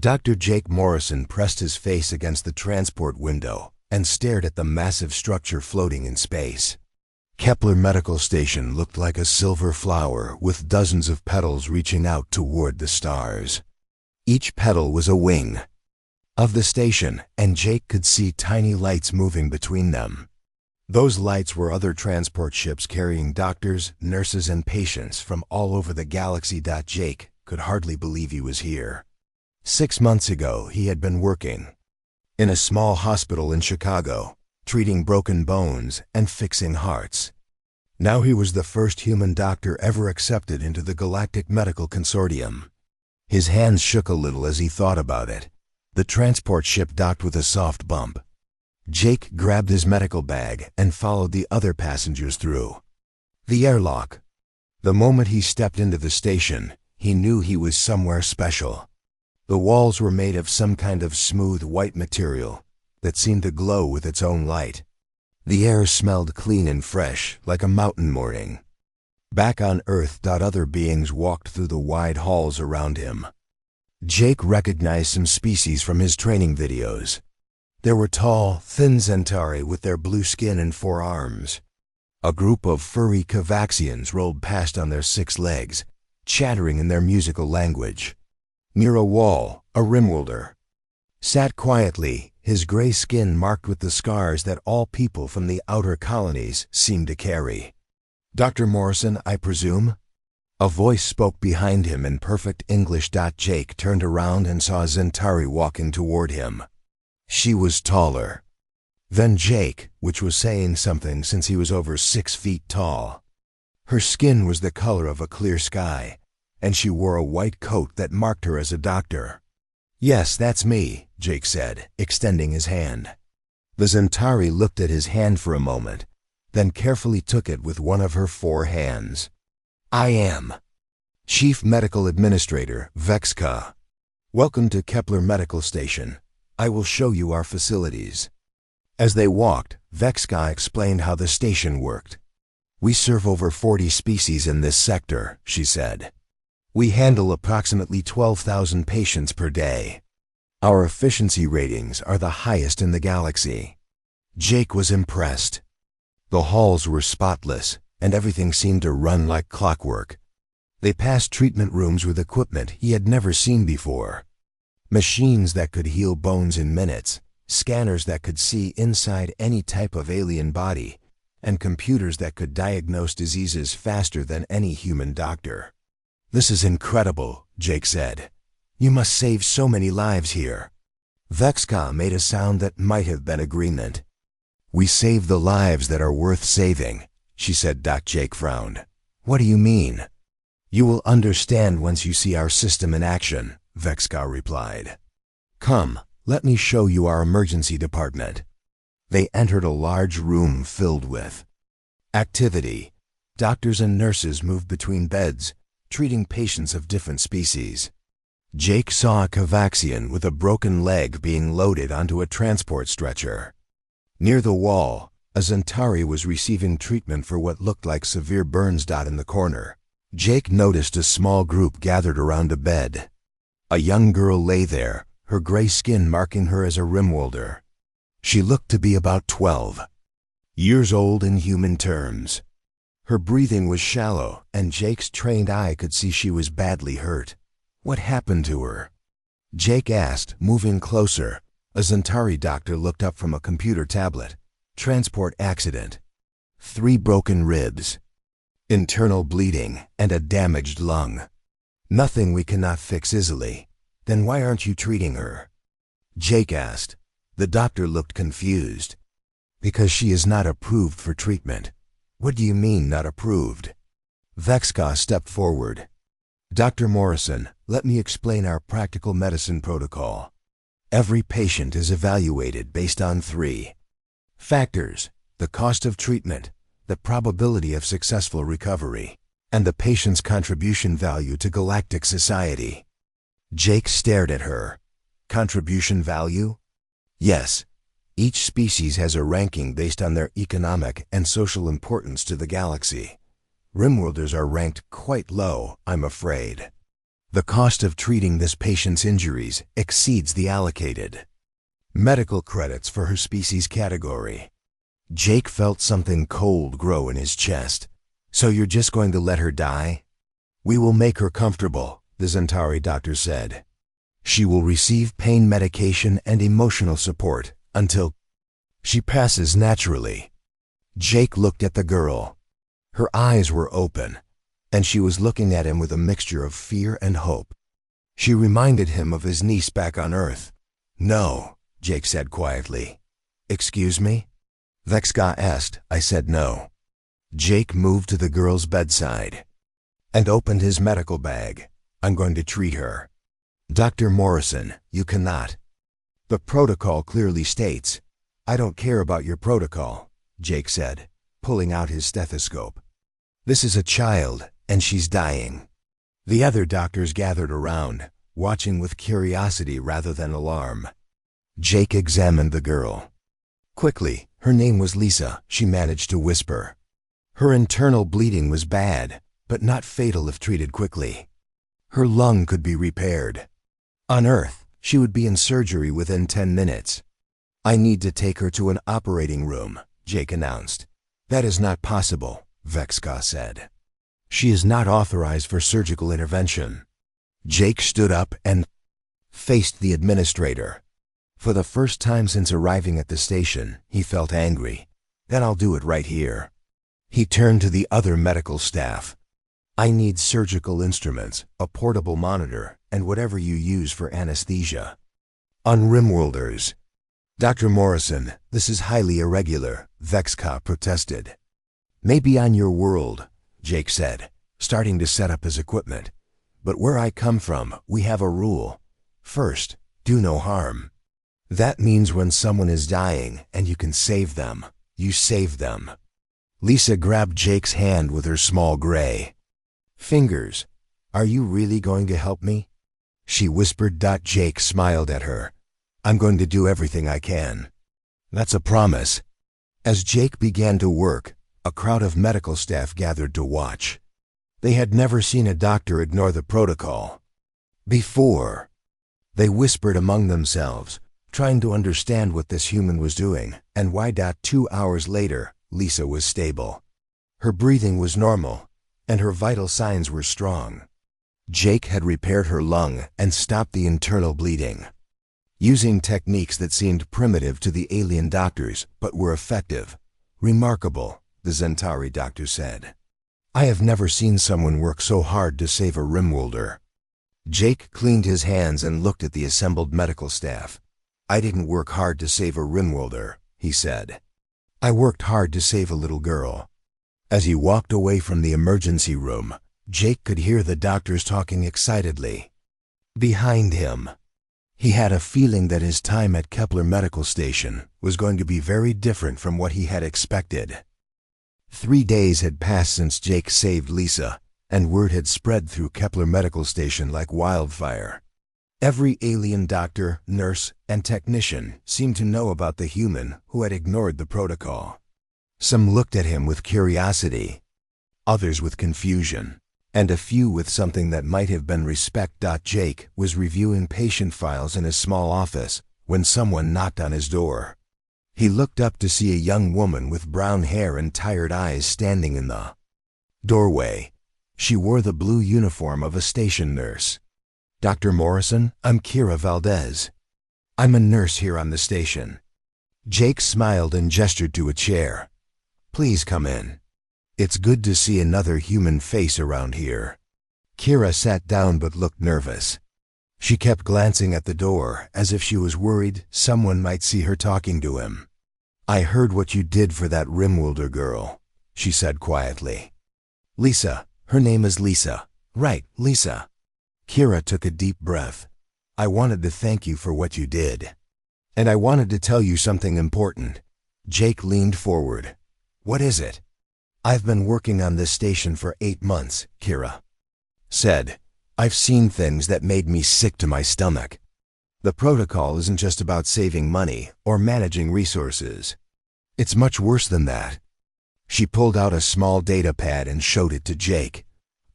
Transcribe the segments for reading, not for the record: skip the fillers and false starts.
Dr. Jake Morrison pressed his face against the transport window and stared at the massive structure floating in space. Kepler Medical Station looked like a silver flower with dozens of petals reaching out toward the stars. Each petal was a wing of the station, and Jake could see tiny lights moving between them. Those lights were other transport ships carrying doctors, nurses, and patients from all over the galaxy. Jake could hardly believe he was here. 6 months ago, he had been working in a small hospital in Chicago, treating broken bones and fixing hearts. Now he was the first human doctor ever accepted into the Galactic Medical Consortium. His hands shook a little as he thought about it. The transport ship docked with a soft bump. Jake grabbed his medical bag and followed the other passengers through the airlock. The moment he stepped into the station, he knew he was somewhere special. The walls were made of some kind of smooth white material that seemed to glow with its own light. The air smelled clean and fresh, like a mountain morning. Back on Earth, other beings walked through the wide halls around him. Jake recognized some species from his training videos. There were tall, thin Centauri with their blue skin and 4 arms. A group of furry Cavaxians rolled past on their 6 legs, chattering in their musical language. Near a wall, a Rimworlder sat quietly, his gray skin marked with the scars that all people from the outer colonies seemed to carry. "Dr. Morrison, I presume?" A voice spoke behind him in perfect English. Jake turned around and saw Centauri walking toward him. She was taller than Jake, which was saying something since he was over 6 feet tall. Her skin was the color of a clear sky, and she wore a white coat that marked her as a doctor. "Yes, that's me," Jake said, extending his hand. The Centauri looked at his hand for a moment, then carefully took it with one of her 4 hands. "I am Chief Medical Administrator Vexka. Welcome to Kepler Medical Station. I will show you our facilities." As they walked, Vexka explained how the station worked. "We serve over 40 species in this sector," she said. "We handle approximately 12,000 patients per day. Our efficiency ratings are the highest in the galaxy." Jake was impressed. The halls were spotless, and everything seemed to run like clockwork. They passed treatment rooms with equipment he had never seen before. Machines that could heal bones in minutes, scanners that could see inside any type of alien body, and computers that could diagnose diseases faster than any human doctor. "This is incredible," Jake said. "You must save so many lives here." Vexka made a sound that might have been agreement. "We save the lives that are worth saving," she said. Jake frowned. "What do you mean?" "You will understand once you see our system in action," Vexka replied. "Come, let me show you our emergency department." They entered a large room filled with activity. Doctors and nurses moved between beds, treating patients of different species. Jake saw a Cavaxian with a broken leg being loaded onto a transport stretcher. Near the wall, a Centauri was receiving treatment for what looked like severe burns. In the corner, Jake noticed a small group gathered around a bed. A young girl lay there, her gray skin marking her as a Rimworlder. She looked to be about 12 years old in human terms. Her breathing was shallow, and Jake's trained eye could see she was badly hurt. "What happened to her?" Jake asked, moving closer. A Centauri doctor looked up from a computer tablet. "Transport accident. 3 broken ribs, internal bleeding, and a damaged lung. Nothing we cannot fix easily." "Then why aren't you treating her?" Jake asked. The doctor looked confused. "Because she is not approved for treatment." "What do you mean, not approved?" Vexka stepped forward. "Dr. Morrison, let me explain our practical medicine protocol. Every patient is evaluated based on 3 factors: the cost of treatment, the probability of successful recovery, and the patient's contribution value to galactic society." Jake stared at her. "Contribution value?" "Yes. Each species has a ranking based on their economic and social importance to the galaxy. Rimworlders are ranked quite low, I'm afraid." The cost of treating this patient's injuries exceeds the allocated medical credits for her species category. Jake felt something cold grow in his chest. So you're just going to let her die? We will make her comfortable, the Centauri doctor said. She will receive pain medication and emotional support until she passes naturally. Jake looked at the girl. Her eyes were open, and she was looking at him with a mixture of fear and hope. She reminded him of his niece back on Earth. No, Jake said quietly. Excuse me? Vexka asked. I said no. Jake moved to the girl's bedside and opened his medical bag. I'm going to treat her. Dr. Morrison, you cannot. The protocol clearly states. I don't care about your protocol, Jake said, pulling out his stethoscope. This is a child, and she's dying. The other doctors gathered around, watching with curiosity rather than alarm. Jake examined the girl. Quickly, her name was Lisa, she managed to whisper. Her internal bleeding was bad, but not fatal if treated quickly. Her lung could be repaired. On Earth, she would be in surgery within 10 minutes. I need to take her to an operating room, Jake announced. That is not possible, Vexka said. She is not authorized for surgical intervention. Jake stood up and faced the administrator. For the first time since arriving at the station, he felt angry. Then I'll do it right here. He turned to the other medical staff. I need surgical instruments, a portable monitor, and whatever you use for anesthesia. On Rimworlders. Dr. Morrison, this is highly irregular, Vexka protested. Maybe on your world, Jake said, starting to set up his equipment. But where I come from, we have a rule. First, do no harm. That means when someone is dying and you can save them, you save them. Lisa grabbed Jake's hand with her small gray fingers. Are you really going to help me? She whispered. Jake smiled at her. I'm going to do everything I can. That's a promise. As Jake began to work, a crowd of medical staff gathered to watch. They had never seen a doctor ignore the protocol before. They whispered among themselves, trying to understand what this human was doing and why. 2 hours later, Lisa was stable. Her breathing was normal, and her vital signs were strong. Jake had repaired her lung and stopped the internal bleeding, using techniques that seemed primitive to the alien doctors but were effective. Remarkable, the Centauri doctor said. I have never seen someone work so hard to save a Rimworlder. Jake cleaned his hands and looked at the assembled medical staff. I didn't work hard to save a Rimworlder, he said. I worked hard to save a little girl. As he walked away from the emergency room, Jake could hear the doctors talking excitedly. Behind him, he had a feeling that his time at Kepler Medical Station was going to be very different from what he had expected. 3 days had passed since Jake saved Lisa, and word had spread through Kepler Medical Station like wildfire. Every alien doctor, nurse, and technician seemed to know about the human who had ignored the protocol. Some looked at him with curiosity, others with confusion, and a few with something that might have been respect. Jake was reviewing patient files in his small office when someone knocked on his door. He looked up to see a young woman with brown hair and tired eyes standing in the doorway. She wore the blue uniform of a station nurse. Dr. Morrison, I'm Kira Valdez. I'm a nurse here on the station. Jake smiled and gestured to a chair. Please come in. It's good to see another human face around here. Kira sat down but looked nervous. She kept glancing at the door as if she was worried someone might see her talking to him. I heard what you did for that Rimworlder girl, she said quietly. Lisa, her name is Lisa. Right, Lisa. Kira took a deep breath. I wanted to thank you for what you did. And I wanted to tell you something important. Jake leaned forward. What is it? I've been working on this station for 8 months, Kira said. I've seen things that made me sick to my stomach. The protocol isn't just about saving money or managing resources. It's much worse than that. She pulled out a small data pad and showed it to Jake.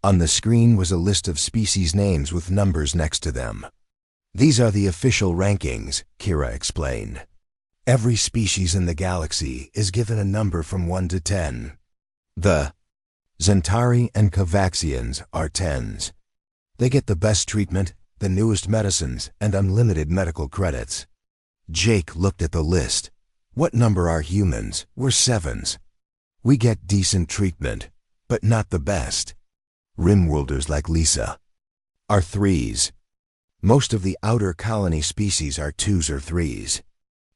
On the screen was a list of species names with numbers next to them. These are the official rankings, Kira explained. Every species in the galaxy is given a number from 1 to 10. The Zentari and Cavaxians are 10s. They get the best treatment, the newest medicines, and unlimited medical credits. Jake looked at the list. What number are humans? We're 7s. We get decent treatment, but not the best. Rimworlders like Lisa are 3s. Most of the outer colony species are 2s or 3s.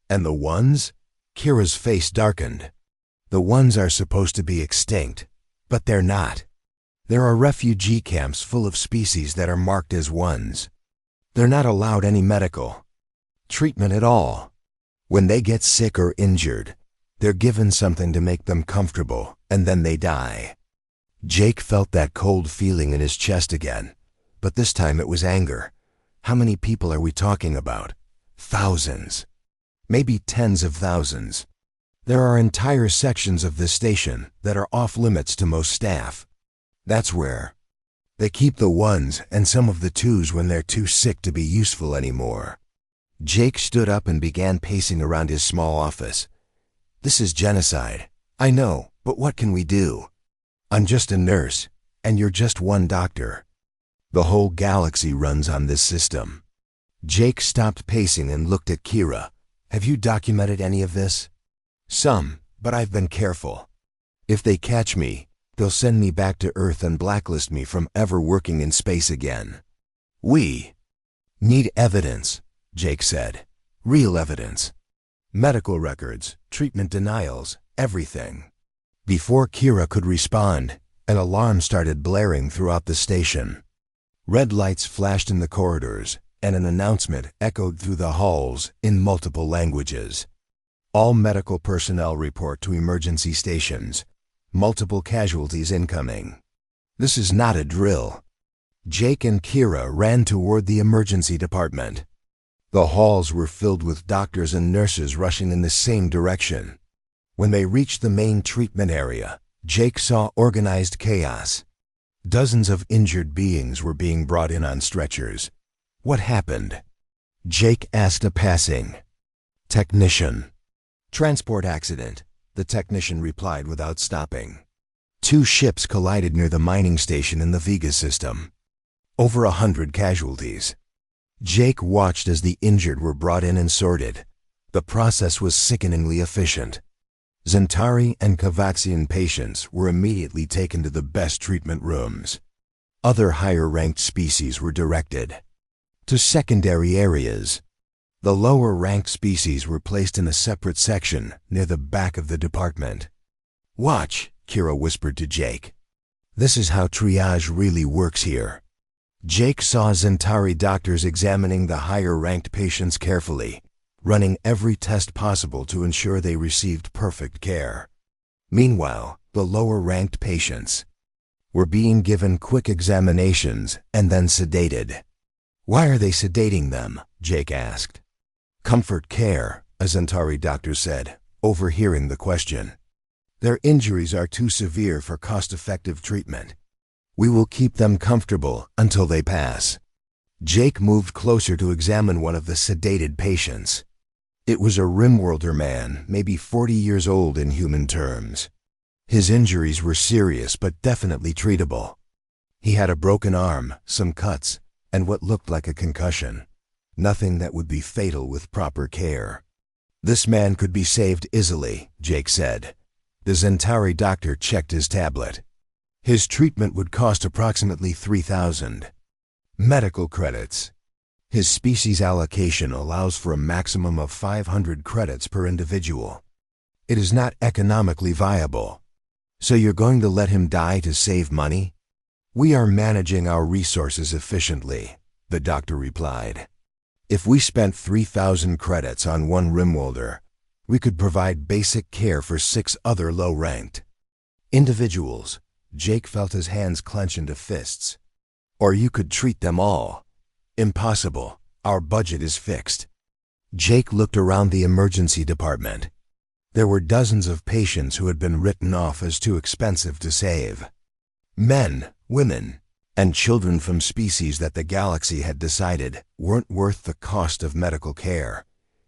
And the 1s? Kira's face darkened. The 1s are supposed to be extinct, but they're not. There are refugee camps full of species that are marked as 1s. They're not allowed any medical treatment at all. When they get sick or injured, they're given something to make them comfortable, and then they die. Jake felt that cold feeling in his chest again, but this time it was anger. How many people are we talking about? Thousands. Maybe tens of thousands. There are entire sections of this station that are off limits to most staff. That's where they keep the 1s and some of the 2s when they're too sick to be useful anymore. Jake stood up and began pacing around his small office. This is genocide. I know, but what can we do? I'm just a nurse, and you're just one doctor. The whole galaxy runs on this system. Jake stopped pacing and looked at Kira. Have you documented any of this? Some, but I've been careful. If they catch me, they'll send me back to Earth and blacklist me from ever working in space again. We need evidence, Jake said. Real evidence. Medical records, treatment denials, everything. Before Kira could respond, an alarm started blaring throughout the station. Red lights flashed in the corridors, and an announcement echoed through the halls in multiple languages. All medical personnel report to emergency stations. Multiple casualties incoming. This is not a drill. Jake and Kira ran toward the emergency department. The halls were filled with doctors and nurses rushing in the same direction. When they reached the main treatment area, Jake saw organized chaos. Dozens of injured beings were being brought in on stretchers. What happened? Jake asked a passing technician. Transport accident, the technician replied without stopping. 2 ships collided near the mining station in the Vega system. Over 100 casualties. Jake watched as the injured were brought in and sorted. The process was sickeningly efficient. Zentari and Cavaxian patients were immediately taken to the best treatment rooms. Other higher-ranked species were directed to secondary areas. The lower-ranked species were placed in a separate section near the back of the department. Watch, Kira whispered to Jake. This is how triage really works here. Jake saw Zentari doctors examining the higher-ranked patients carefully, running every test possible to ensure they received perfect care. Meanwhile, the lower-ranked patients were being given quick examinations and then sedated. Why are they sedating them? Jake asked. Comfort care, a Zentari doctor said, overhearing the question. Their injuries are too severe for cost-effective treatment. We will keep them comfortable until they pass. Jake moved closer to examine one of the sedated patients. It was a Rimworlder man, maybe 40 years old in human terms. His injuries were serious but definitely treatable. He had a broken arm, some cuts, and what looked like a concussion. Nothing that would be fatal with proper care. This man could be saved easily, Jake said. The Zentari doctor checked his tablet. His treatment would cost approximately 3,000 medical credits. His species allocation allows for a maximum of 500 credits per individual. It is not economically viable. So you're going to let him die to save money? We are managing our resources efficiently, the doctor replied. If we spent 3,000 credits on one Rimworlder, we could provide basic care for 6 other low-ranked individuals. Jake felt his hands clench into fists. Or you could treat them all. Impossible. Our budget is fixed. Jake looked around the emergency department. There were dozens of patients who had been written off as too expensive to save. Men, women, and children from species that the galaxy had decided weren't worth the cost of medical care.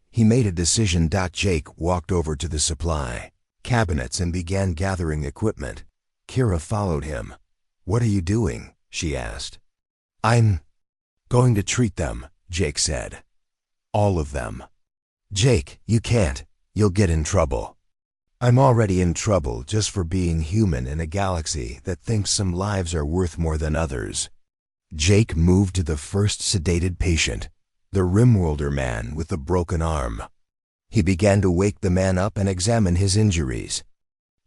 He made a decision. Jake walked over to the supply cabinets and began gathering equipment. Kira followed him. "What are you doing?" she asked. "I'm going to treat them," Jake said. "All of them." "Jake, you can't. You'll get in trouble." "I'm already in trouble just for being human in a galaxy that thinks some lives are worth more than others." Jake moved to the first sedated patient, the Rimworlder man with the broken arm. He began to wake the man up and examine his injuries.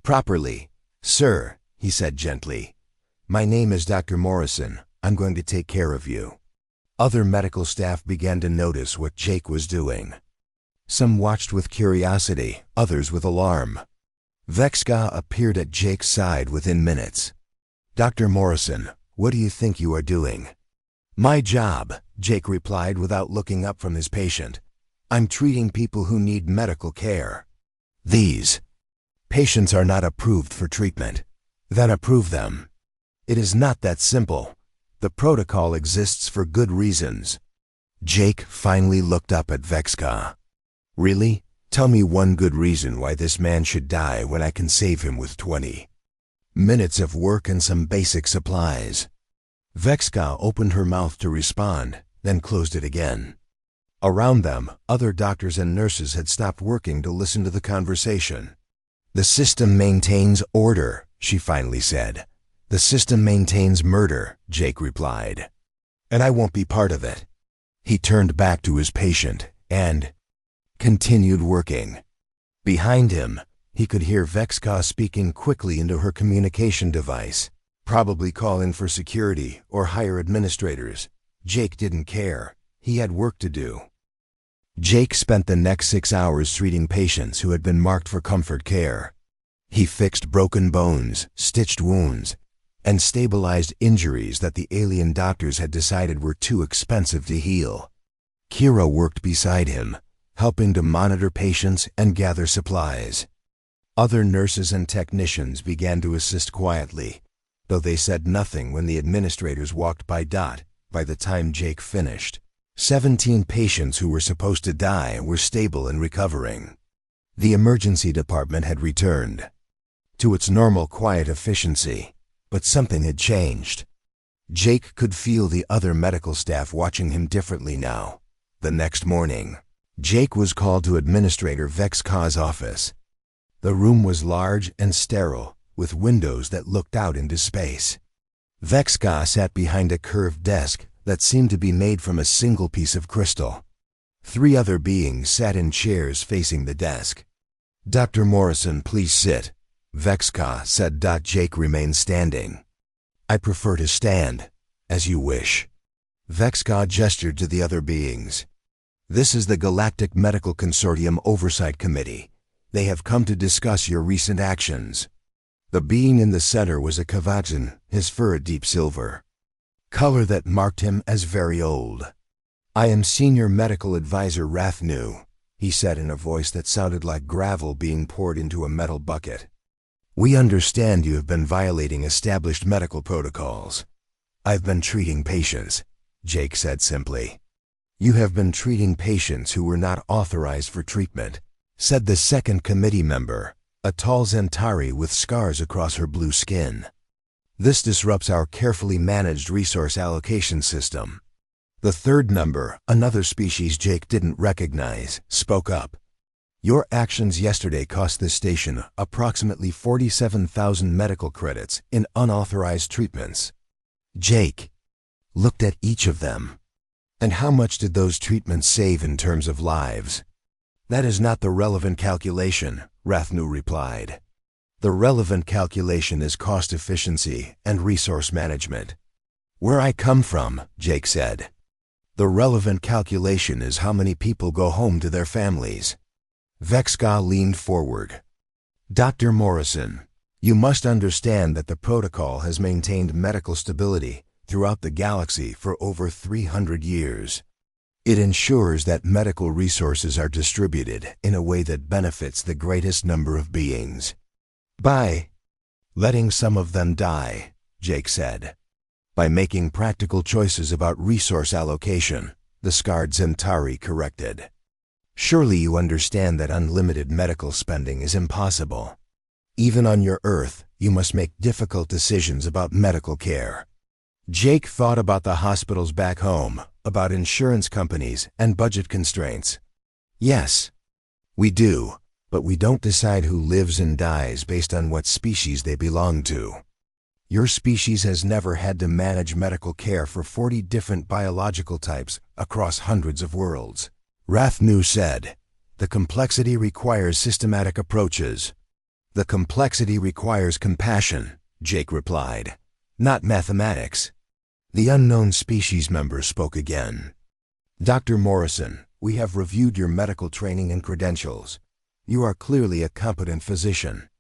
"Properly, sir," he said gently. "My name is Dr. Morrison. I'm going to take care of you." Other medical staff began to notice what Jake was doing. Some watched with curiosity, others with alarm. Vexka appeared at Jake's side within minutes. "Dr. Morrison, what do you think you are doing?" "My job," Jake replied without looking up from his patient. "I'm treating people who need medical care. These patients are not approved for treatment." "Then approve them." "It is not that simple. The protocol exists for good reasons." Jake finally looked up at Vexka. "Really? Tell me one good reason why this man should die when I can save him with 20 minutes of work and some basic supplies." Vexka opened her mouth to respond, then closed it again. Around them, other doctors and nurses had stopped working to listen to the conversation. "The system maintains order," she finally said. "The system maintains murder," Jake replied. "And I won't be part of it." He turned back to his patient and continued working. Behind him, he could hear Vexka speaking quickly into her communication device, probably calling for security or higher administrators. Jake didn't care. He had work to do. Jake spent the next 6 hours treating patients who had been marked for comfort care. He fixed broken bones, stitched wounds, and stabilized injuries that the alien doctors had decided were too expensive to heal. Kira worked beside him, helping to monitor patients and gather supplies. Other nurses and technicians began to assist quietly, though they said nothing when the administrators walked by. By the time Jake finished, 17 patients who were supposed to die were stable and recovering. The emergency department had returned to its normal quiet efficiency, but something had changed. Jake could feel the other medical staff watching him differently now. The next morning, Jake was called to Administrator Vexka's office. The room was large and sterile, with windows that looked out into space. Vexka sat behind a curved desk that seemed to be made from a single piece of crystal. 3 other beings sat in chairs facing the desk. "Dr. Morrison, please sit," Vexka said. Jake remained standing. "I prefer to stand, as you wish." Vexka gestured to the other beings. "This is the Galactic Medical Consortium Oversight Committee. They have come to discuss your recent actions." The being in the center was a Kavajan, his fur a deep silver color that marked him as very old. "I am Senior Medical Advisor Rathnu," he said in a voice that sounded like gravel being poured into a metal bucket. "We understand you have been violating established medical protocols." "I've been treating patients," Jake said simply. "You have been treating patients who were not authorized for treatment," said the second committee member, a tall Zentari with scars across her blue skin. "This disrupts our carefully managed resource allocation system." The third member, another species Jake didn't recognize, spoke up. "Your actions yesterday cost this station approximately 47,000 medical credits in unauthorized treatments." Jake looked at each of them. "And how much did those treatments save in terms of lives?" "That is not the relevant calculation," Rathnu replied. "The relevant calculation is cost efficiency and resource management." "Where I come from," Jake said. "The relevant calculation is how many people go home to their families." Vexka leaned forward. "Dr. Morrison, you must understand that the protocol has maintained medical stability throughout the galaxy for over 300 years. It ensures that medical resources are distributed in a way that benefits the greatest number of beings. By letting some of them die, Jake said. By making practical choices about resource allocation, the scarred Centauri corrected. Surely you understand that unlimited medical spending is impossible. Even on your Earth, you must make difficult decisions about medical care. Jake thought about the hospitals back home, about insurance companies and budget constraints. Yes, we do, but we don't decide who lives and dies based on what species they belong to. Your species has never had to manage medical care for 40 different biological types across hundreds of worlds. Rathnew said, "The complexity requires systematic approaches." "The complexity requires compassion," Jake replied, "not mathematics." The unknown species member spoke again. "Dr. Morrison, we have reviewed your medical training and credentials. You are clearly a competent physician.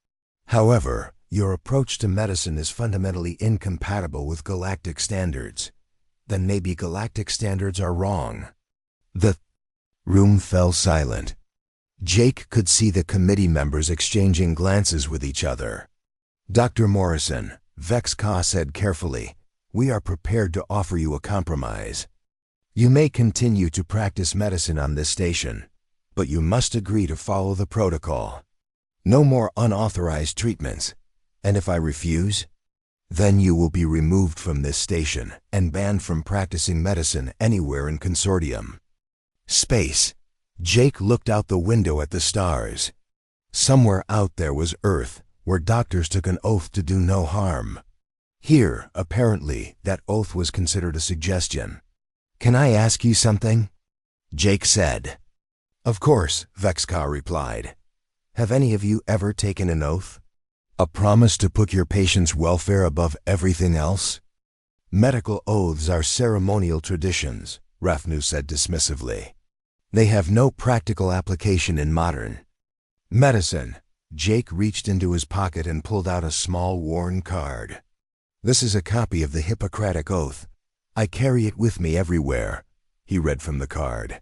However, your approach to medicine is fundamentally incompatible with galactic standards. Then maybe galactic standards are wrong." The room fell silent. Jake could see the committee members exchanging glances with each other. "Dr. Morrison," Vex-Ka said carefully, "we are prepared to offer you a compromise. You may continue to practice medicine on this station, but you must agree to follow the protocol. No more unauthorized treatments. And if I refuse, then you will be removed from this station and banned from practicing medicine anywhere in Consortium." Space. Jake looked out the window at the stars. Somewhere out there was Earth, where doctors took an oath to do no harm. Here, apparently, that oath was considered a suggestion. "Can I ask you something?" Jake said. "Of course," Vex-Ka replied. "Have any of you ever taken an oath? A promise to put your patient's welfare above everything else?" "Medical oaths are ceremonial traditions," Rathnew said dismissively. "They have no practical application in modern medicine." Jake reached into his pocket and pulled out a small worn card. "This is a copy of the Hippocratic Oath. I carry it with me everywhere," he read from the card.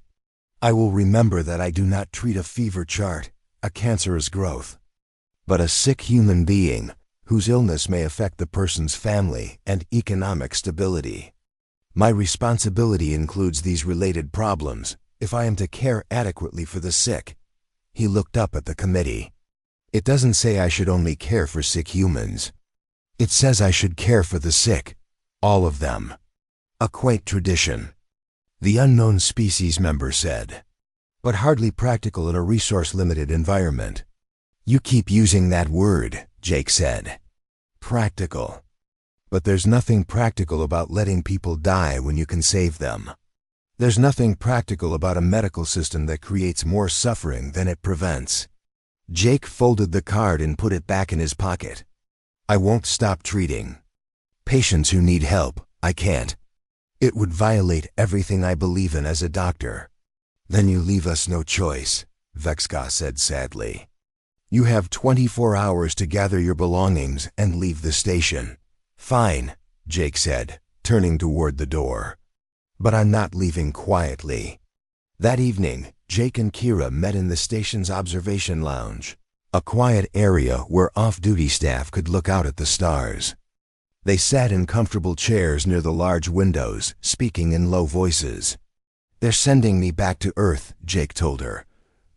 "I will remember that I do not treat a fever chart, a cancerous growth, but a sick human being whose illness may affect the person's family and economic stability. My responsibility includes these related problems if I am to care adequately for the sick." He looked up at the committee. "It doesn't say I should only care for sick humans. It says I should care for the sick, all of them. A quaint tradition," the unknown species member said, "but hardly practical in a resource-limited environment." "You keep using that word," Jake said. "Practical. But there's nothing practical about letting people die when you can save them. There's nothing practical about a medical system that creates more suffering than it prevents." Jake folded the card and put it back in his pocket. "I won't stop treating patients who need help. I can't. It would violate everything I believe in as a doctor." "Then you leave us no choice," Vex-Ka said sadly. "You have 24 hours to gather your belongings and leave the station." "Fine," Jake said, turning toward the door. "But I'm not leaving quietly." That evening, Jake and Kira met in the station's observation lounge, a quiet area where off-duty staff could look out at the stars. They sat in comfortable chairs near the large windows, speaking in low voices. "They're sending me back to Earth," Jake told her.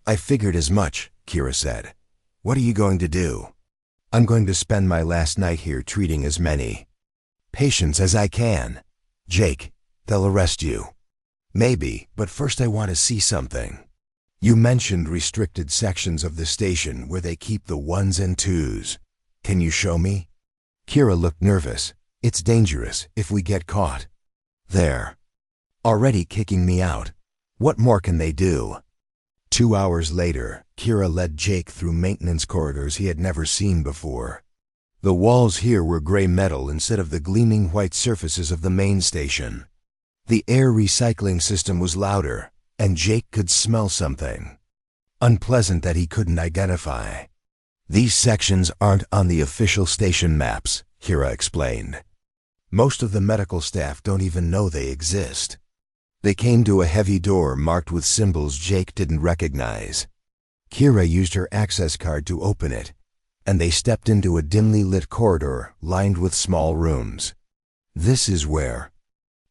"I figured as much," Kira said. "What are you going to do?" "I'm going to spend my last night here treating as many patients as I can." "Jake, they'll arrest you." "Maybe, but first I want to see something. You mentioned restricted sections of the station where they keep the ones and twos. Can you show me?" Kira looked nervous. "It's dangerous if we get caught." "They're already kicking me out. What more can they do?" 2 hours later, Kira led Jake through maintenance corridors he had never seen before. The walls here were gray metal instead of the gleaming white surfaces of the main station. The air recycling system was louder, and Jake could smell something unpleasant that he couldn't identify. "These sections aren't on the official station maps," Kira explained. "Most of the medical staff don't even know they exist." They came to a heavy door marked with symbols Jake didn't recognize. Kira used her access card to open it. and they stepped into a dimly lit corridor lined with small rooms. "This is where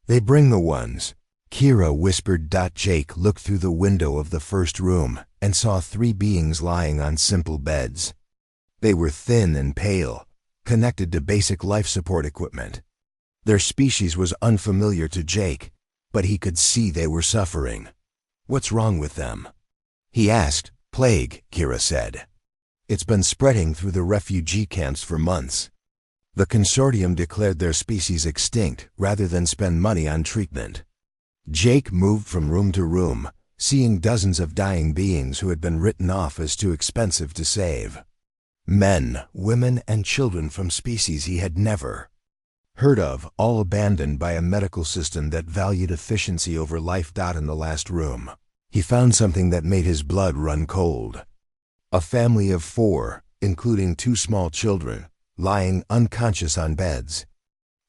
they bring the ones," Kira whispered. Jake looked through the window of the first room and saw 3 beings lying on simple beds. They were thin and pale, connected to basic life support equipment. Their species was unfamiliar to Jake, but he could see they were suffering. "What's wrong with them?" he asked. "Plague," Kira said. "It's been spreading through the refugee camps for months. The consortium declared their species extinct rather than spend money on treatment." Jake moved from room to room, seeing dozens of dying beings who had been written off as too expensive to save. Men, women, and children from species he had never heard of, all abandoned by a medical system that valued efficiency over life. In the last room, he found something that made his blood run cold. A family of 4, including 2 small children, lying unconscious on beds.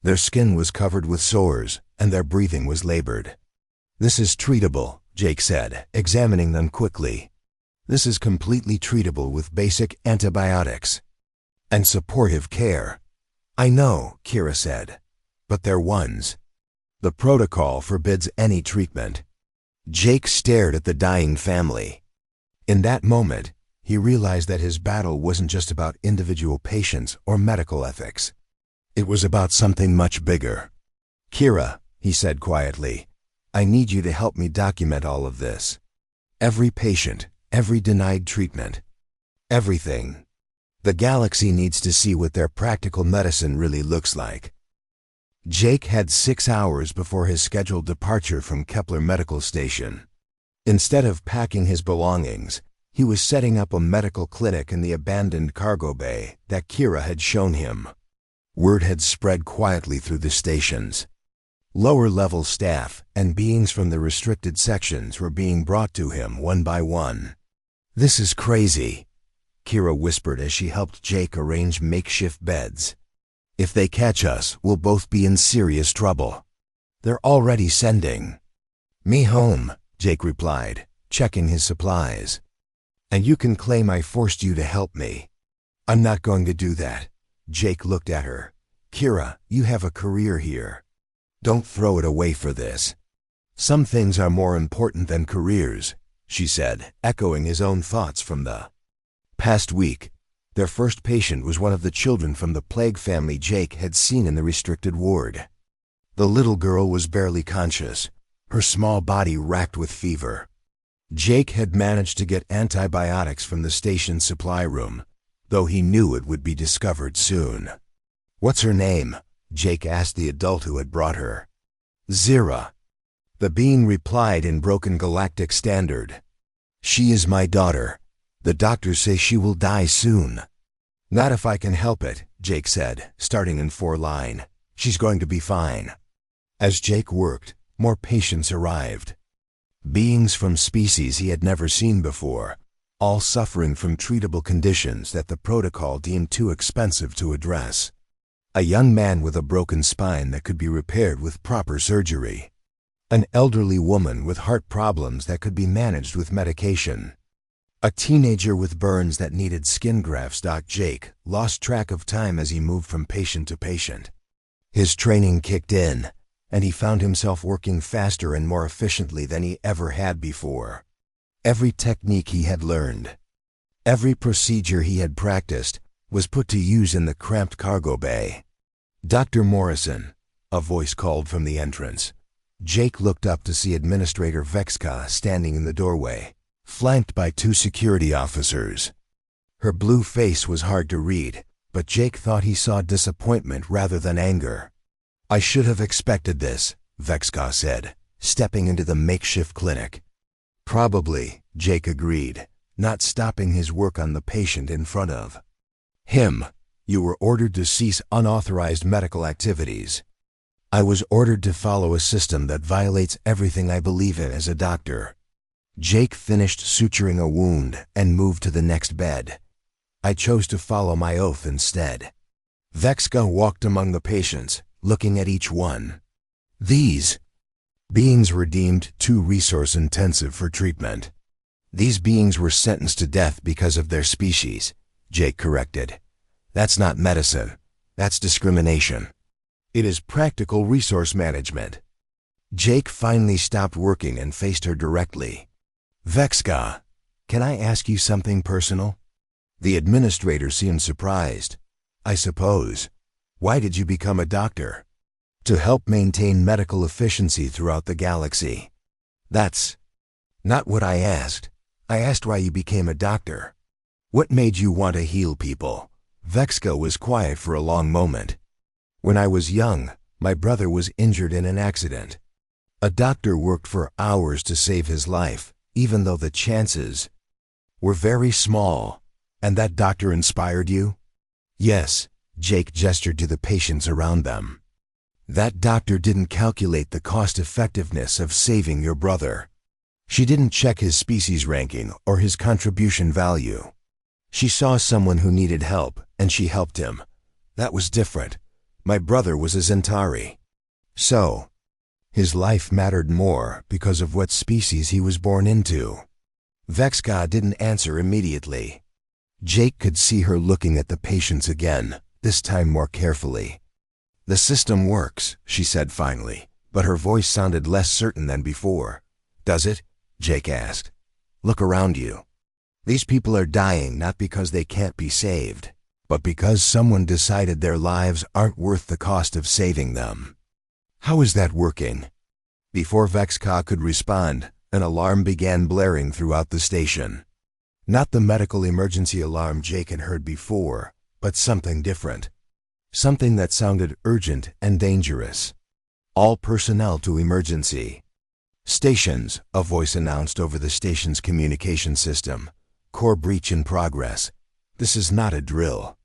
Their skin was covered with sores, and their breathing was labored. "This is treatable," Jake said, examining them quickly. "This is completely treatable with basic antibiotics and supportive care." "I know," Kira said, "but they're ones. The protocol forbids any treatment." Jake stared at the dying family. In that moment, he realized that his battle wasn't just about individual patients or medical ethics. It was about something much bigger. "Kira," he said quietly, "I need you to help me document all of this. Every patient, every denied treatment, everything. The galaxy needs to see what their practical medicine really looks like." Jake had 6 hours before his scheduled departure from Kepler Medical Station. Instead of packing his belongings, he was setting up a medical clinic in the abandoned cargo bay that Kira had shown him. Word had spread quietly through the stations. Lower-level staff and beings from the restricted sections were being brought to him one by one. "This is crazy," Kira whispered as she helped Jake arrange makeshift beds. "If they catch us, we'll both be in serious trouble. They're already sending me home," Jake replied, checking his supplies. "And you can claim I forced you to help me." "I'm not going to do that." Jake looked at her. "Kira, you have a career here. Don't throw it away for this." "Some things are more important than careers," she said, echoing his own thoughts from the past week. Their first patient was one of the children from the plague family Jake had seen in the restricted ward. The little girl was barely conscious, her small body racked with fever. Jake had managed to get antibiotics from the station's supply room, though he knew it would be discovered soon. "What's her name?" Jake asked the adult who had brought her. "Zira," the being replied in broken galactic standard. "She is my daughter. The doctors say she will die soon." "Not if I can help it," Jake said, starting in 4 line. "She's going to be fine." As Jake worked, more patients arrived. Beings from species he had never seen before, all suffering from treatable conditions that the protocol deemed too expensive to address. A young man with a broken spine that could be repaired with proper surgery. An elderly woman with heart problems that could be managed with medication. A teenager with burns that needed skin grafts. Jake lost track of time as he moved from patient to patient. His training kicked in, and he found himself working faster and more efficiently than he ever had before. Every technique he had learned, every procedure he had practiced, was put to use in the cramped cargo bay. "Dr. Morrison," a voice called from the entrance. Jake looked up to see Administrator Vexka standing in the doorway, flanked by 2 security officers. Her blue face was hard to read, but Jake thought he saw disappointment rather than anger. "I should have expected this," Vexka said, stepping into the makeshift clinic. "Probably," Jake agreed, not stopping his work on the patient in front of him. "You were ordered to cease unauthorized medical activities." "I was ordered to follow a system that violates everything I believe in as a doctor." Jake finished suturing a wound and moved to the next bed. "I chose to follow my oath instead." Vexka walked among the patients, looking at each one. These beings were deemed too resource-intensive for treatment. These beings were sentenced to death because of their species, Jake corrected. That's not medicine. That's discrimination. It is practical resource management. Jake finally stopped working and faced her directly. Vexka, can I ask you something personal? The administrator seemed surprised. I suppose. Why did you become a doctor? To help maintain medical efficiency throughout the galaxy. That's not what I asked. I asked why you became a doctor. What made you want to heal people? Vexka was quiet for a long moment. When I was young, my brother was injured in an accident. A doctor worked for hours to save his life, even though the chances were very small. And that doctor inspired you? Yes, Jake gestured to the patients around them. That doctor didn't calculate the cost-effectiveness of saving your brother. She didn't check his species ranking or his contribution value. She saw someone who needed help, and she helped him. That was different. My brother was a Zentari. So, his life mattered more because of what species he was born into. Vexka didn't answer immediately. Jake could see her looking at the patients again, this time more carefully. The system works, she said finally, but her voice sounded less certain than before. Does it? Jake asked. Look around you. These people are dying not because they can't be saved, but because someone decided their lives aren't worth the cost of saving them. How is that working? Before Vexka could respond, an alarm began blaring throughout the station. Not the medical emergency alarm Jake had heard before, but something different. Something that sounded urgent and dangerous. All personnel to emergency. Stations, a voice announced over the station's communication system. Core breach in progress. This is not a drill.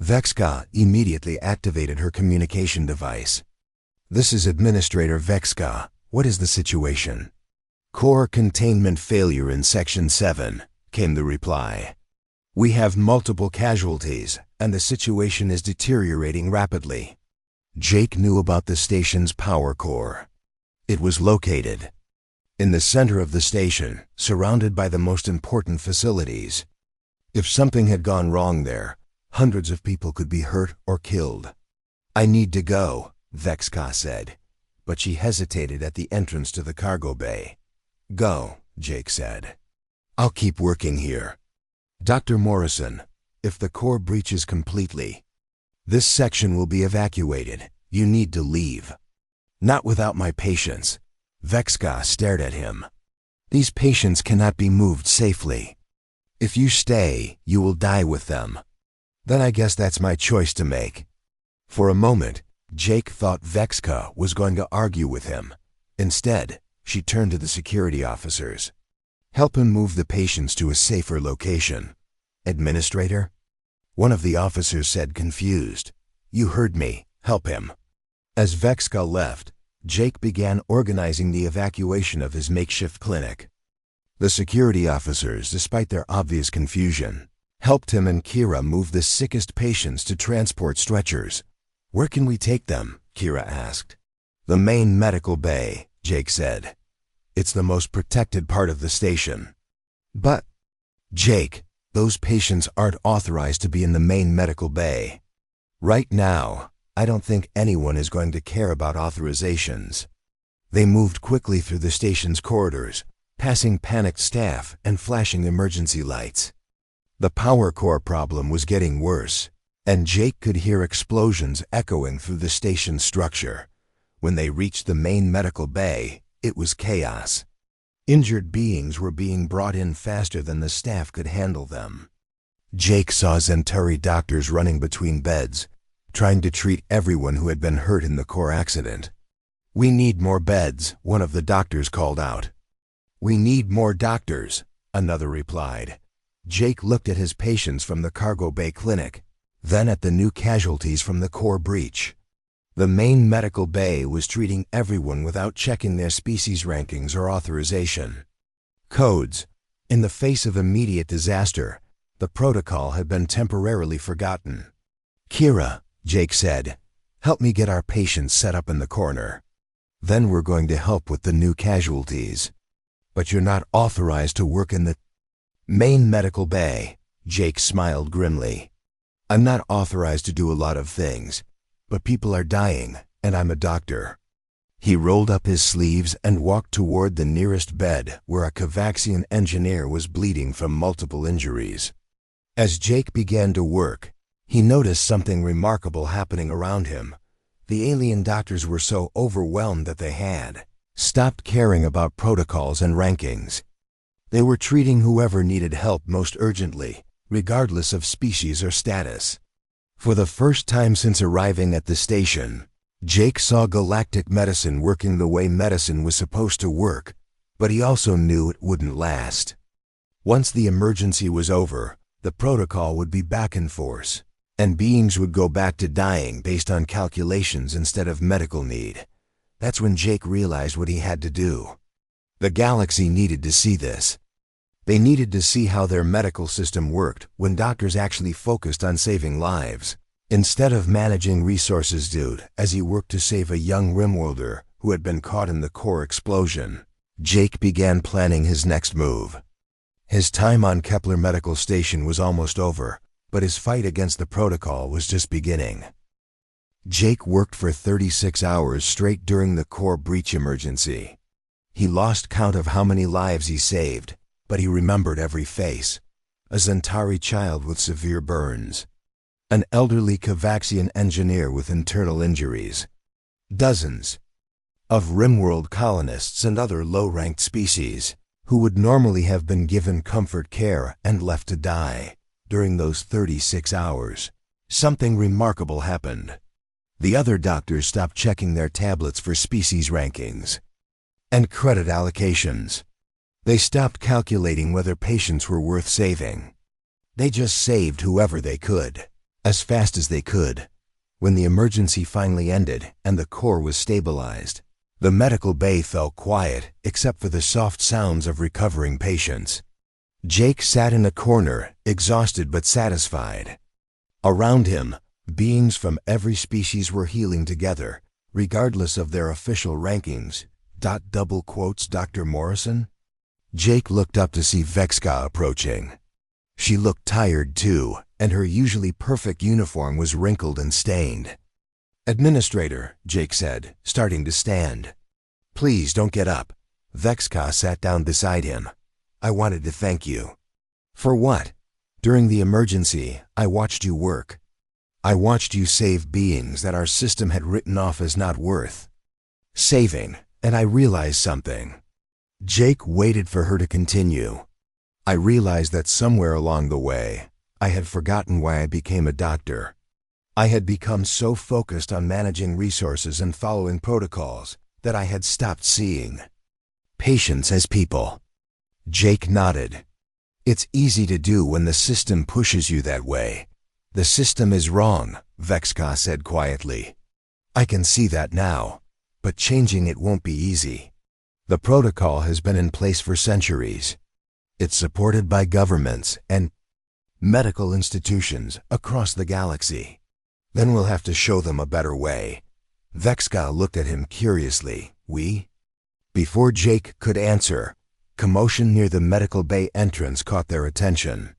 Vexka immediately activated her communication device. This is Administrator Vexka. What is the situation? Core containment failure in Section 7, came the reply. We have multiple casualties, and the situation is deteriorating rapidly. Jake knew about the station's power core. It was located in the center of the station, surrounded by the most important facilities. If something had gone wrong there, hundreds of people could be hurt or killed. I need to go, Vexka said, but she hesitated at the entrance to the cargo bay. Go, Jake said. I'll keep working here. Dr. Morrison, if the core breaches completely, this section will be evacuated. You need to leave. Not without my patients. Vexka stared at him. These patients cannot be moved safely. If you stay, you will die with them. Then I guess that's my choice to make. For a moment, Jake thought Vexka was going to argue with him. Instead, she turned to the security officers. Help him move the patients to a safer location. Administrator? One of the officers said, confused. You heard me. Help him. As Vexka left, Jake began organizing the evacuation of his makeshift clinic. The security officers, despite their obvious confusion, helped him and Kira move the sickest patients to transport stretchers. Where can we take them? Kira asked. The main medical bay, Jake said. It's the most protected part of the station. But, Jake, those patients aren't authorized to be in the main medical bay. Right now, I don't think anyone is going to care about authorizations. They moved quickly through the station's corridors, passing panicked staff and flashing emergency lights. The power core problem was getting worse, and Jake could hear explosions echoing through the station's structure. When they reached the main medical bay, it was chaos. Injured beings were being brought in faster than the staff could handle them. Jake saw Zentari doctors running between beds, trying to treat everyone who had been hurt in the core accident. We need more beds, one of the doctors called out. We need more doctors, another replied. Jake looked at his patients from the cargo bay clinic, then at the new casualties from the core breach. The main medical bay was treating everyone without checking their species rankings or authorization. Codes. In the face of immediate disaster, the protocol had been temporarily forgotten. Kira, Jake said, help me get our patients set up in the corner. Then we're going to help with the new casualties. But you're not authorized to work in the main medical bay, Jake smiled grimly. "I'm not authorized to do a lot of things, but people are dying, and I'm a doctor." He rolled up his sleeves and walked toward the nearest bed where a Cavaxian engineer was bleeding from multiple injuries. As Jake began to work, he noticed something remarkable happening around him. The alien doctors were so overwhelmed that they had stopped caring about protocols and rankings. They were treating whoever needed help most urgently, regardless of species or status. For the first time since arriving at the station, Jake saw galactic medicine working the way medicine was supposed to work, but he also knew it wouldn't last. Once the emergency was over, the protocol would be back in force, and beings would go back to dying based on calculations instead of medical need. That's when Jake realized what he had to do. The galaxy needed to see this. They needed to see how their medical system worked when doctors actually focused on saving lives, instead of managing resources as he worked to save a young Rimworlder who had been caught in the core explosion. Jake began planning his next move. His time on Kepler Medical Station was almost over, but his fight against the protocol was just beginning. Jake worked for 36 hours straight during the core breach emergency. He lost count of how many lives he saved, but he remembered every face. A Zentari child with severe burns. An elderly Cavaxian engineer with internal injuries. Dozens of Rimworld colonists and other low-ranked species who would normally have been given comfort care and left to die. During those 36 hours, something remarkable happened. The other doctors stopped checking their tablets for species rankings and credit allocations. They stopped calculating whether patients were worth saving. They just saved whoever they could, as fast as they could. When the emergency finally ended and the core was stabilized, the medical bay fell quiet except for the soft sounds of recovering patients. Jake sat in a corner, exhausted but satisfied. Around him, beings from every species were healing together, regardless of their official rankings. Double quotes Dr. Morrison? Jake looked up to see Vexka approaching. She looked tired too, and her usually perfect uniform was wrinkled and stained. "Administrator," Jake said, starting to stand. "Please don't get up." Vexka sat down beside him. "I wanted to thank you." "For what?" "During the emergency, I watched you work. I watched you save beings that our system had written off as not worth saving, and I realized something." Jake waited for her to continue. "I realized that somewhere along the way, I had forgotten why I became a doctor. I had become so focused on managing resources and following protocols that I had stopped seeing patients as people." Jake nodded. "It's easy to do when the system pushes you that way." "The system is wrong," Vexka said quietly. "I can see that now, but changing it won't be easy. The protocol has been in place for centuries. It's supported by governments and medical institutions across the galaxy. Then we'll have to show them a better way." Vexka looked at him curiously. "We?" Before Jake could answer, commotion near the medical bay entrance caught their attention.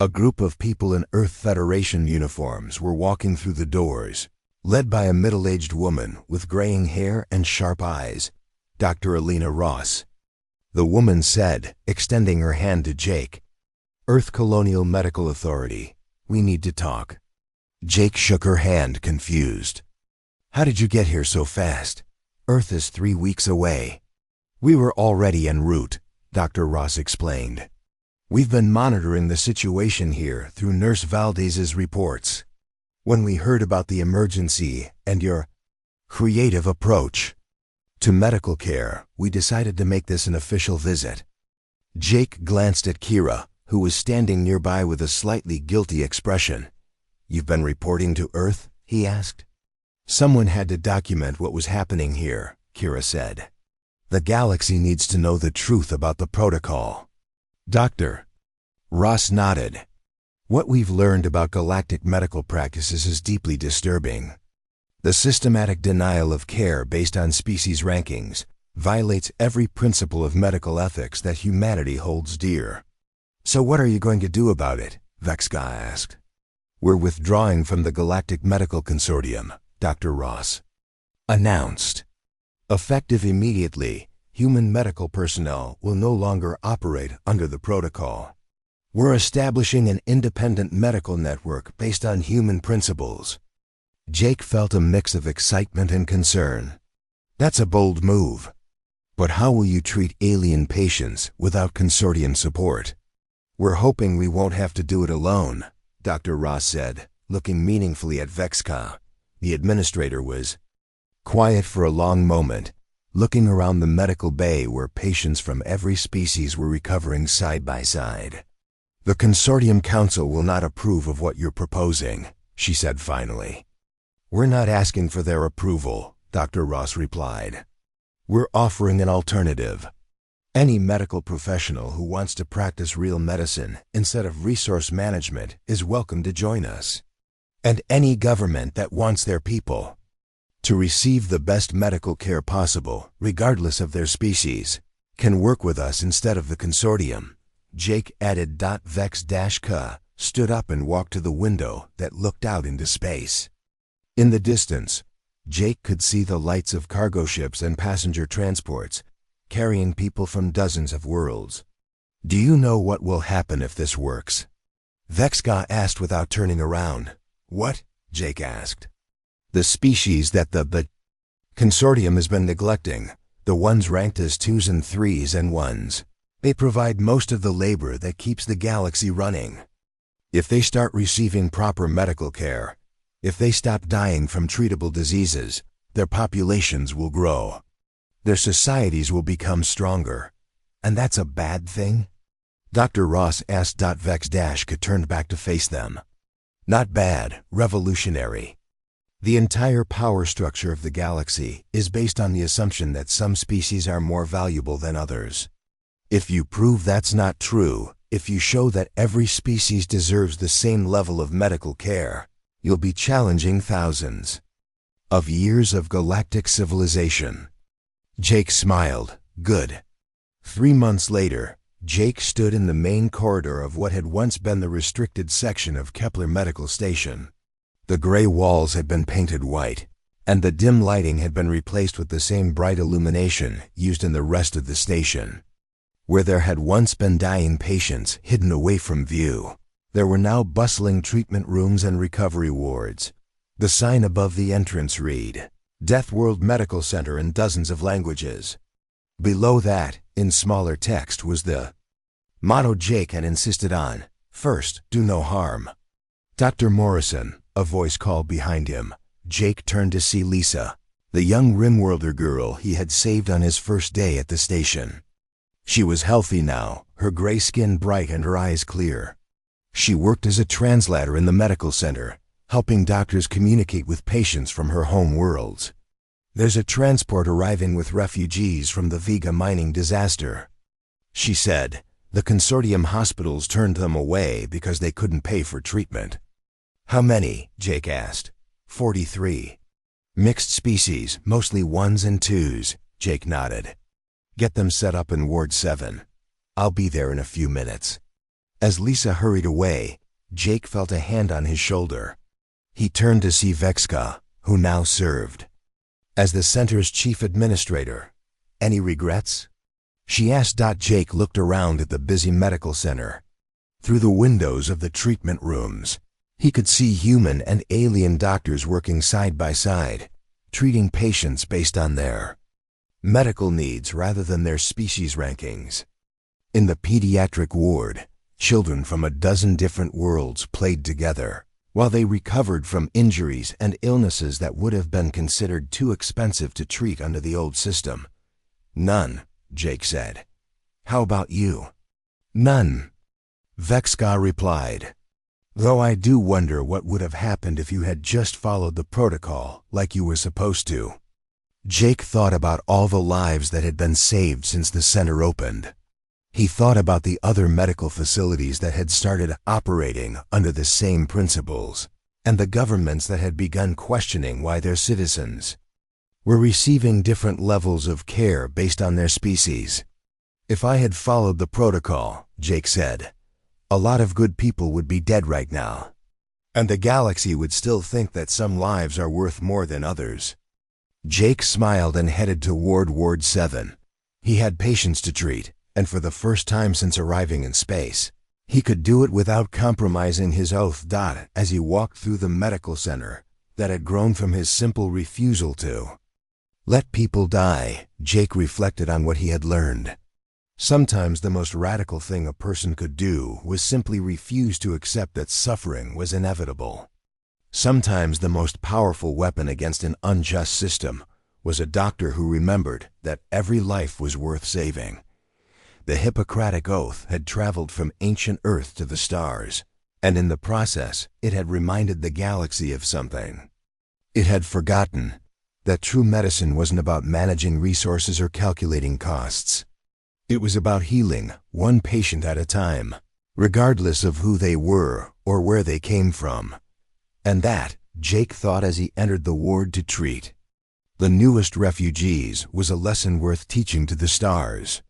A group of people in Earth Federation uniforms were walking through the doors, led by a middle-aged woman with graying hair and sharp eyes, Dr. Alina Ross. The woman said, extending her hand to Jake, "Earth Colonial Medical Authority, we need to talk." Jake shook her hand, confused. "How did you get here so fast? Earth is 3 weeks away." "We were already en route," Dr. Ross explained. "We've been monitoring the situation here through Nurse Valdez's reports. When we heard about the emergency and your creative approach to medical care, we decided to make this an official visit." Jake glanced at Kira, who was standing nearby with a slightly guilty expression. "You've been reporting to Earth?" he asked. "Someone had to document what was happening here," Kira said. "The galaxy needs to know the truth about the protocol." Dr. Ross nodded. "What we've learned about galactic medical practices is deeply disturbing. The systematic denial of care based on species rankings violates every principle of medical ethics that humanity holds dear." "So what are you going to do about it?" Vexka asked. We're withdrawing from the Galactic Medical Consortium, Dr. Ross announced. Effective immediately, human medical personnel will no longer operate under the protocol. We're establishing an independent medical network based on human principles. Jake felt a mix of excitement and concern. That's a bold move. But how will you treat alien patients without consortium support? We're hoping we won't have to do it alone, Dr. Ross said, looking meaningfully at Vexka. The administrator was quiet for a long moment, looking around the medical bay where patients from every species were recovering side by side. The Consortium Council will not approve of what you're proposing, she said finally. We're not asking for their approval, Dr. Ross replied. We're offering an alternative. Any medical professional who wants to practice real medicine instead of resource management is welcome to join us. And any government that wants their people to receive the best medical care possible, regardless of their species, can work with us instead of the consortium. Jake added. Vex-Ka stood up and walked to the window that looked out into space. In the distance, Jake could see the lights of cargo ships and passenger transports, carrying people from dozens of worlds. Do you know what will happen if this works? Vexka asked without turning around. What? Jake asked. The species that the consortium has been neglecting, the ones ranked as 2s and 3s and 1s. They provide most of the labor that keeps the galaxy running. If they start receiving proper medical care, if they stop dying from treatable diseases, their populations will grow. Their societies will become stronger. And that's a bad thing? Dr. Ross asked. Vex-Ka turned back to face them. Not bad, revolutionary. The entire power structure of the galaxy is based on the assumption that some species are more valuable than others. If you prove that's not true, if you show that every species deserves the same level of medical care, you'll be challenging thousands of years of galactic civilization. Jake smiled. Good. 3 months later, Jake stood in the main corridor of what had once been the restricted section of Kepler Medical Station. The gray walls had been painted white, and the dim lighting had been replaced with the same bright illumination used in the rest of the station. Where there had once been dying patients hidden away from view, there were now bustling treatment rooms and recovery wards. The sign above the entrance read, Deathworld Medical Center in dozens of languages. Below that, in smaller text, was the motto Jake had insisted on: first, do no harm. Dr. Morrison, a voice called behind him. Jake turned to see Lisa, the young Rimworlder girl he had saved on his first day at the station. She was healthy now, her gray skin bright and her eyes clear. She worked as a translator in the medical center, helping doctors communicate with patients from her home worlds. There's a transport arriving with refugees from the Vega mining disaster, she said. The consortium hospitals turned them away because they couldn't pay for treatment. How many? Jake asked. 43. Mixed species, mostly 1s and 2s, Jake nodded. Get them set up in Ward 7. I'll be there in a few minutes. As Lisa hurried away, Jake felt a hand on his shoulder. He turned to see Vexka, who now served as the center's chief administrator. Any regrets? She asked. Jake looked around at the busy medical center. Through the windows of the treatment rooms, he could see human and alien doctors working side by side, treating patients based on their medical needs rather than their species rankings. In the pediatric ward, children from a dozen different worlds played together, while they recovered from injuries and illnesses that would have been considered too expensive to treat under the old system. None, Jake said. How about you? None, Vexka replied. Though I do wonder what would have happened if you had just followed the protocol like you were supposed to. Jake thought about all the lives that had been saved since the center opened. He thought about the other medical facilities that had started operating under the same principles, and the governments that had begun questioning why their citizens were receiving different levels of care based on their species. If I had followed the protocol, Jake said, A lot of good people would be dead right now. And the galaxy would still think that some lives are worth more than others. Jake smiled and headed toward Ward 7. He had patients to treat, and for the first time since arriving in space, he could do it without compromising his oath. As he walked through the medical center that had grown from his simple refusal to let people die, Jake reflected on what he had learned. Sometimes the most radical thing a person could do was simply refuse to accept that suffering was inevitable. Sometimes the most powerful weapon against an unjust system was a doctor who remembered that every life was worth saving. The Hippocratic oath had traveled from ancient Earth to the stars, and in the process, it had reminded the galaxy of something. It had forgotten that true medicine wasn't about managing resources or calculating costs. It was about healing one patient at a time, regardless of who they were or where they came from. And that, Jake thought as he entered the ward to treat the newest refugees, was a lesson worth teaching to the stars.